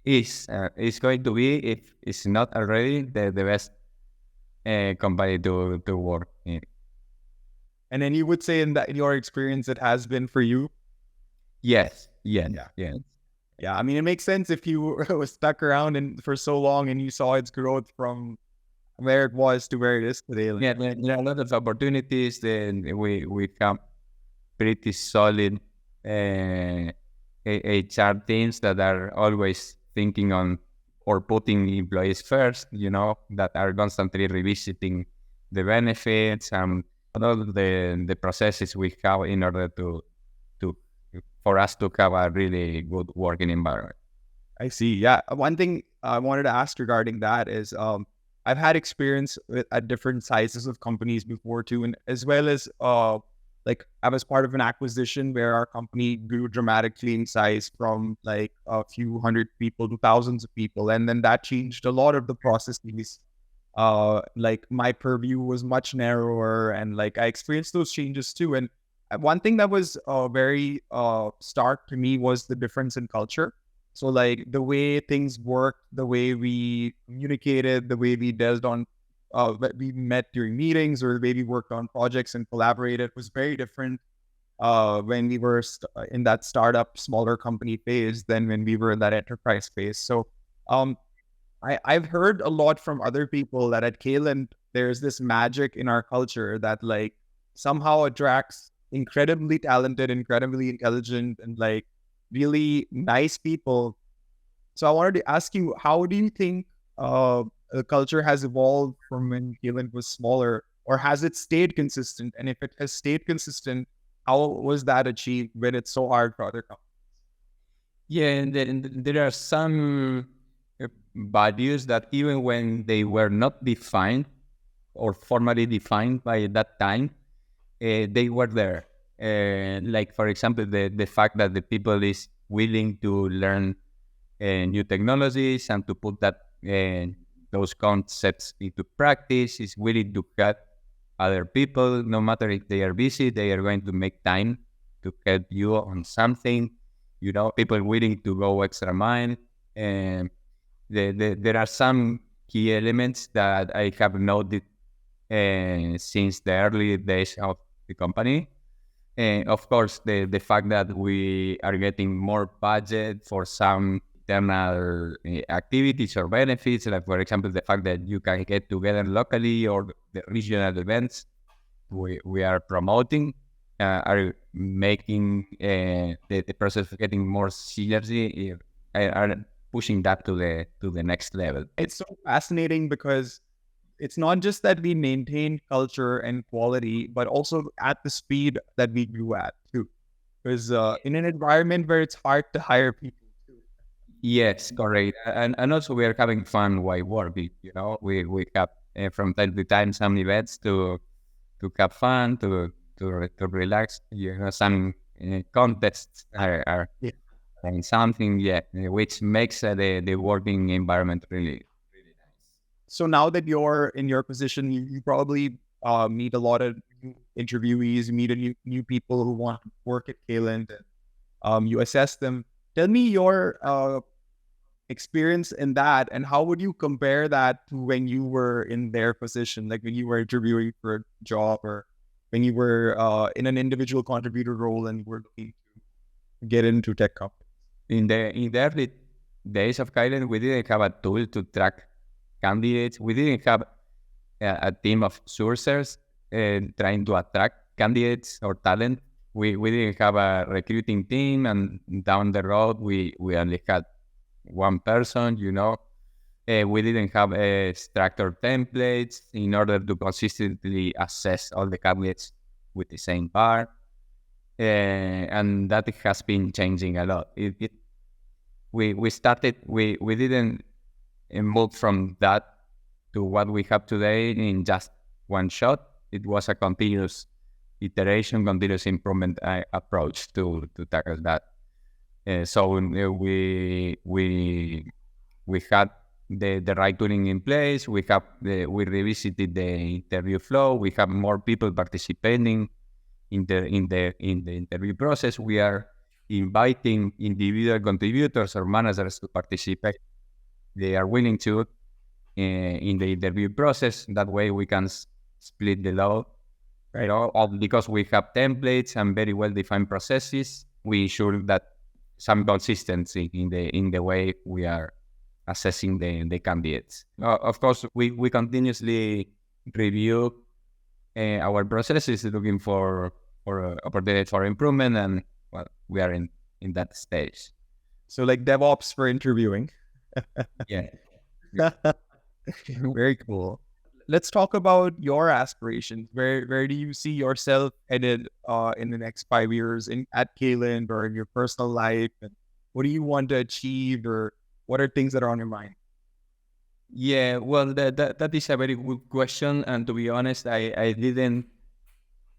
going to be, if it's not already, the best company to work in. And then you would say in your experience, it has been for you? Yes. Yeah. I mean, it makes sense if you were stuck around for so long and you saw its growth from where it was to where it is today. Yeah, there are a lot of opportunities. Then we have pretty solid HR teams that are always thinking on or putting employees first, you know, that are constantly revisiting the benefits and all the processes we have in order for us to have a really good working environment. I see. Yeah. One thing I wanted to ask regarding that is I've had experience at different sizes of companies before too, and as well as like I was part of an acquisition where our company grew dramatically in size from like a few hundred people to thousands of people. And then that changed a lot of the processes. Like my purview was much narrower, and like I experienced those changes too. And one thing that was very stark to me was the difference in culture. So like the way things worked, the way we communicated, the way we dealt on we met during meetings, or the way we worked on projects and collaborated was very different when we were in that startup, smaller company phase than when we were in that enterprise phase. So I've heard a lot from other people that at Caylent, there's this magic in our culture that like somehow attracts incredibly talented, incredibly intelligent, and like really nice people. So I wanted to ask you, how do you think the culture has evolved from when Caylent was smaller or has it stayed consistent? And if it has stayed consistent, how was that achieved when it's so hard for other companies? Yeah, and there are some values that even when they were not defined or formally defined by that time, they were there. Like, for example, the fact that the people is willing to learn new technologies and to put that those concepts into practice, is willing to help other people, no matter if they are busy, they are going to make time to help you on something. You know, people willing to go extra mile. And there are some key elements that I have noted since the early days of the company. And of course, the fact that we are getting more budget for some internal activities or benefits, like for example, the fact that you can get together locally or the regional events we are promoting are making the process of getting more synergy, are pushing that to the next level. It's so fascinating because it's not just that we maintain culture and quality, but also at the speed that we grew at too. Because in an environment where it's hard to hire people too. Yes, correct. And also we are having fun while working. You know, we have from time to time some events to have fun, to relax. You know, some contests are Yeah. and something, yeah, which makes the working environment really, really nice. So now that you're in your position, you probably meet a lot of new interviewees, you meet new people who want to work at Caylent, and you assess them. Tell me your experience in that, and how would you compare that to when you were in their position, like when you were interviewing for a job, or when you were in an individual contributor role and you were looking to get into tech companies? In the early days of Cayliens, we didn't have a tool to track candidates. We didn't have a team of sourcers trying to attract candidates or talent. We didn't have a recruiting team, and down the road we only had one person. You know, we didn't have structured templates in order to consistently assess all the candidates with the same bar. And that has been changing a lot. We didn't move from that to what we have today in just one shot. It was a continuous iteration, continuous improvement approach to tackle that. So we had the right tooling in place. We revisited the interview flow. We have more people participating in the interview process. We are inviting individual contributors or managers to participate. They are willing to in the interview process. That way we can split the load. Right. Because we have templates and very well defined processes, we ensure that some consistency in the way we are assessing the candidates. Of course, we continuously review our processes, looking for opportunities for improvement, and well, we are in that stage. So like DevOps for interviewing. Yeah. Very cool. Let's talk about your aspirations. Where do you see yourself headed in the next 5 years at Caylent or in your personal life? And what do you want to achieve, or what are things that are on your mind? Yeah, well, that is a very good question. And to be honest, I didn't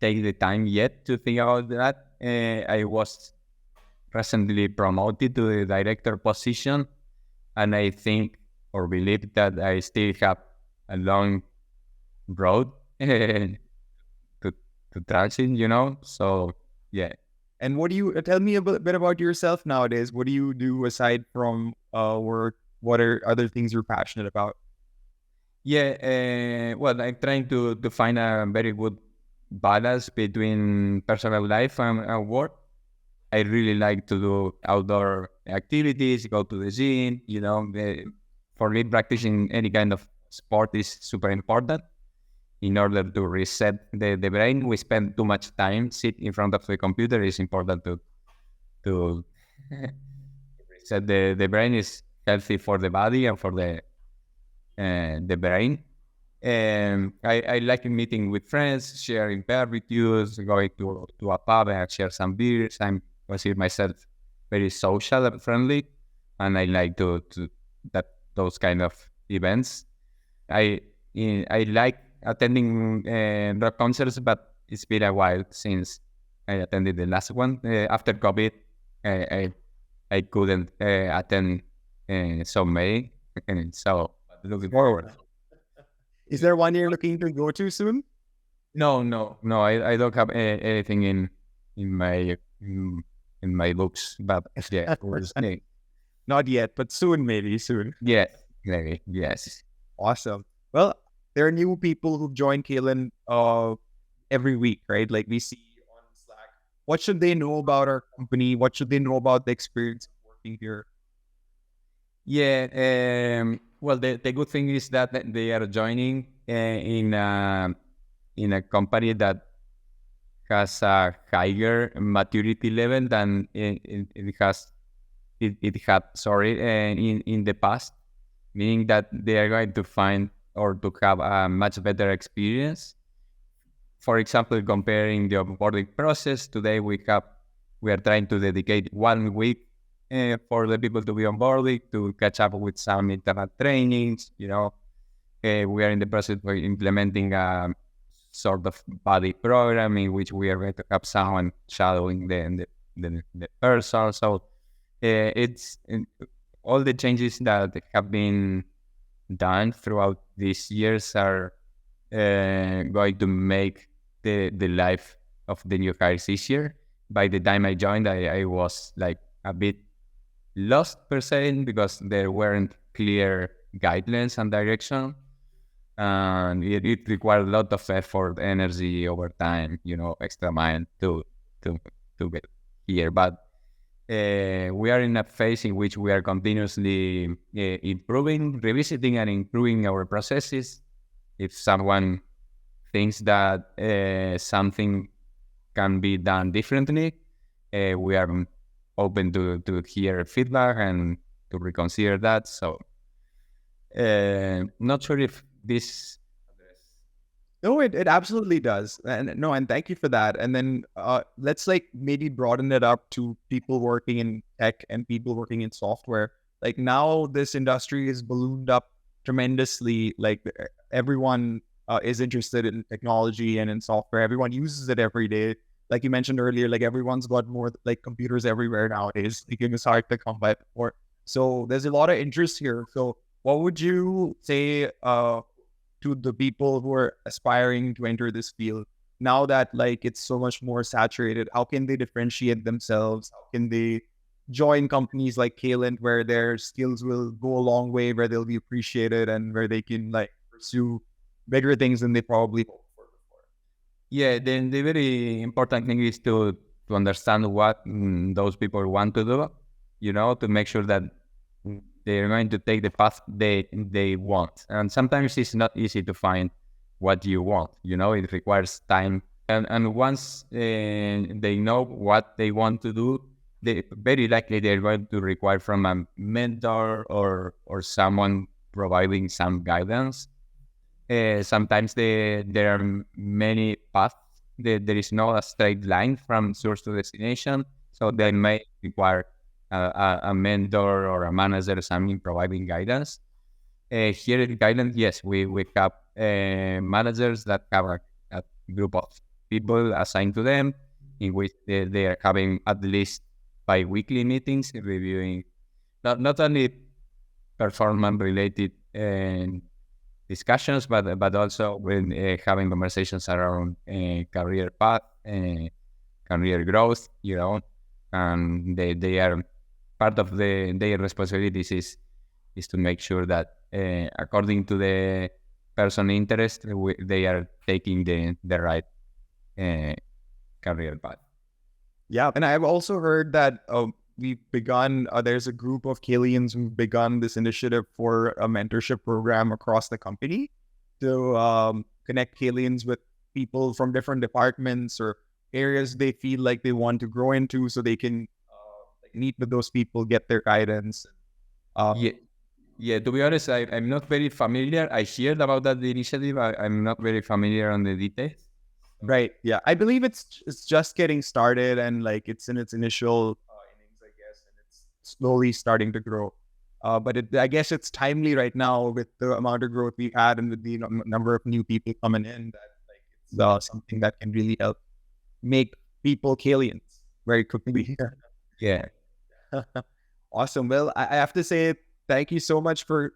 take the time yet to think about that. I was recently promoted to the director position, and I think or believe that I still have a long road to transit, you know? So, yeah. And what do you tell me a bit about yourself nowadays? What do you do aside from work? What are other things you're passionate about? Yeah, well, I'm trying to find a very good balance between personal life and work. I really like to do outdoor activities, go to the gym, you know. For me, practicing any kind of sport is super important in order to reset the brain. We spend too much time sit in front of the computer. It's important to reset the brain. Is healthy for the body and for the brain. I like meeting with friends, sharing barbecues, going to a pub and share some beers. I consider myself very social and friendly, and I like to that those kind of events. I I like attending rock concerts, but it's been a while since I attended the last one. After COVID, I I, I couldn't attend so many, and so looking forward. Is there one you're looking to go to soon? No. I don't have anything in my in, in my books, but yeah, of course, Not yet, but soon, maybe soon. yeah, maybe yes. Awesome. Well, there are new people who join Caylen every week, right? Like we see on Slack. What should they know about our company? What should they know about the experience of working here? Yeah. Well, the good thing is that they are joining in a company that has a higher maturity level than it had. Sorry, in the past, meaning that they are going to find or to have a much better experience. For example, comparing the onboarding process, today we are trying to dedicate 1 week for the people to be onboarding, to catch up with some internal trainings. We are in the process of implementing a sort of body program in which we are going to have someone shadowing the person. So it's all the changes that have been done throughout these years are going to make the life of the new hires easier. By the time I joined, I was like a bit lost per se because there weren't clear guidelines and direction, and it required a lot of effort, energy over time, extra mind to get here. But we are in a phase in which we are continuously improving, revisiting and improving our processes. If someone thinks that something can be done differently, we are open to hear feedback and to reconsider that. So not sure if this. No, it absolutely does. And no, and thank you for that. And then let's like maybe broaden it up to people working in tech and people working in software. Like now this industry is ballooned up tremendously. Like everyone is interested in technology and in software. Everyone uses it every day. Like you mentioned earlier, like everyone's got more like computers everywhere nowadays. Thinking is hard to come by before. So there's a lot of interest here. So what would you say to the people who are aspiring to enter this field now that like it's so much more saturated? How can they differentiate themselves? How can they join companies like Caylent where their skills will go a long way, where they'll be appreciated and where they can like pursue bigger things than they probably hoped for before? Yeah, the very important thing is to understand what those people want to do, to make sure that they're going to take the path they want. And sometimes it's not easy to find what you want. It requires time. And once they know what they want to do, they very likely they're going to require from a mentor or someone providing some guidance. Sometimes there are many paths. There is no straight line from source to destination. So they may require a mentor or a manager, something providing guidance. Here at Cayliens, yes, we have managers that have a group of people assigned to them, in which they are having at least bi-weekly meetings, reviewing not only performance related discussions, but also when having conversations around career path, career growth, and they are part of their responsibilities is to make sure that according to the person interest, they are taking the right career path. Yeah, and I've also heard that we've begun, there's a group of Cayliens who've begun this initiative for a mentorship program across the company to connect Cayliens with people from different departments or areas they feel like they want to grow into so they can like meet with those people, get their guidance. Yeah. Yeah, to be honest, I'm not very familiar. I heard about that initiative. I'm not very familiar on the details. Right. Yeah. I believe it's just getting started and like it's in its initial innings, I guess, and it's slowly starting to grow. But I guess it's timely right now with the amount of growth we've had and with the number of new people coming in that like it's something that can really help make people Cayliens very quickly. Yeah. Awesome. Well, I have to say thank you so much for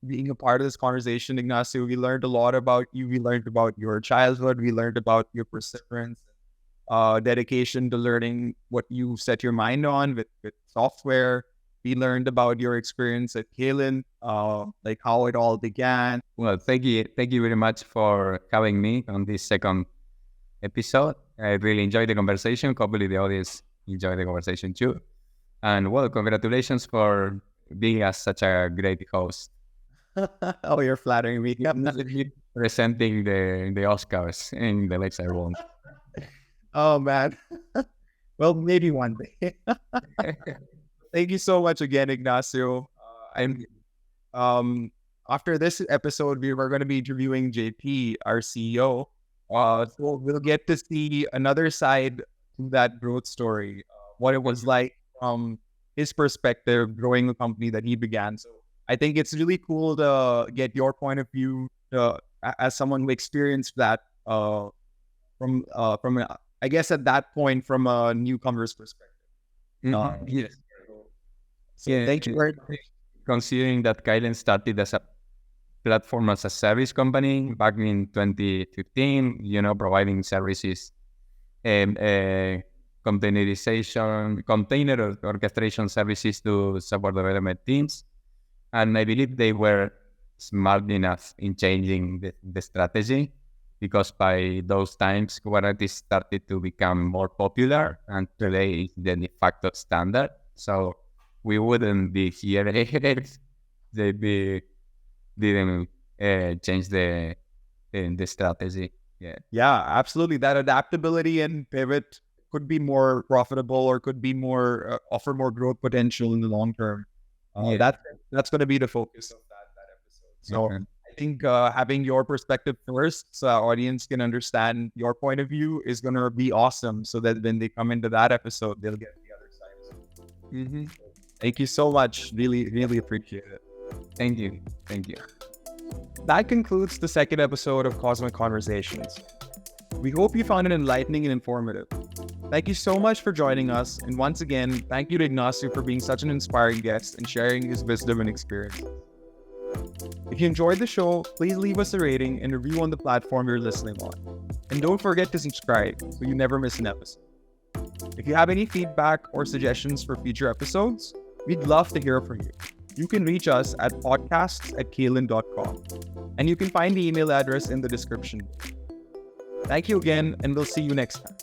being a part of this conversation, Ignacio. We learned a lot about you. We learned about your childhood. We learned about your perseverance, dedication to learning what you set your mind on with software. We learned about your experience at Caylent, like how it all began. Well, thank you very much for having me on this second episode. I really enjoyed the conversation. Hopefully the audience enjoyed the conversation too. And well, congratulations for being as such a great host. Oh, you're flattering me. Presenting the Oscars in the next one. Oh man. Well, maybe one day. Thank you so much again, Ignacio. After this episode, we were going to be interviewing JP, our CEO. So we'll get to see another side to that growth story, what it was like from his perspective, growing a company that he began. So I think it's really cool to get your point of view as someone who experienced that from I guess at that point from a newcomer's perspective. Yes. So thank you very much. Considering that Cayliens started as a platform as a service company back in 2015, providing services and container orchestration services to software development teams. And I believe they were smart enough in changing the strategy, because by those times, Kubernetes started to become more popular, and today it's the de facto standard. So we wouldn't be here if they didn't change the strategy. Yeah, absolutely. That adaptability and pivot could be more profitable or could be more offer more growth potential in the long term. That's going to be the focus of that episode. So I think having your perspective first, so our audience can understand your point of view, is going to be awesome. So that when they come into that episode, they'll get the other side. Thank you so much. Really, really appreciate it. Thank you. That concludes the second episode of Cosmic Conversations. We hope you found it enlightening and informative. Thank you so much for joining us. And once again, thank you to Ignacio for being such an inspiring guest and sharing his wisdom and experience. If you enjoyed the show, please leave us a rating and review on the platform you're listening on. And don't forget to subscribe so you never miss an episode. If you have any feedback or suggestions for future episodes, we'd love to hear from you. You can reach us at podcasts@caylent.com, and you can find the email address in the description. Thank you again, and we'll see you next time.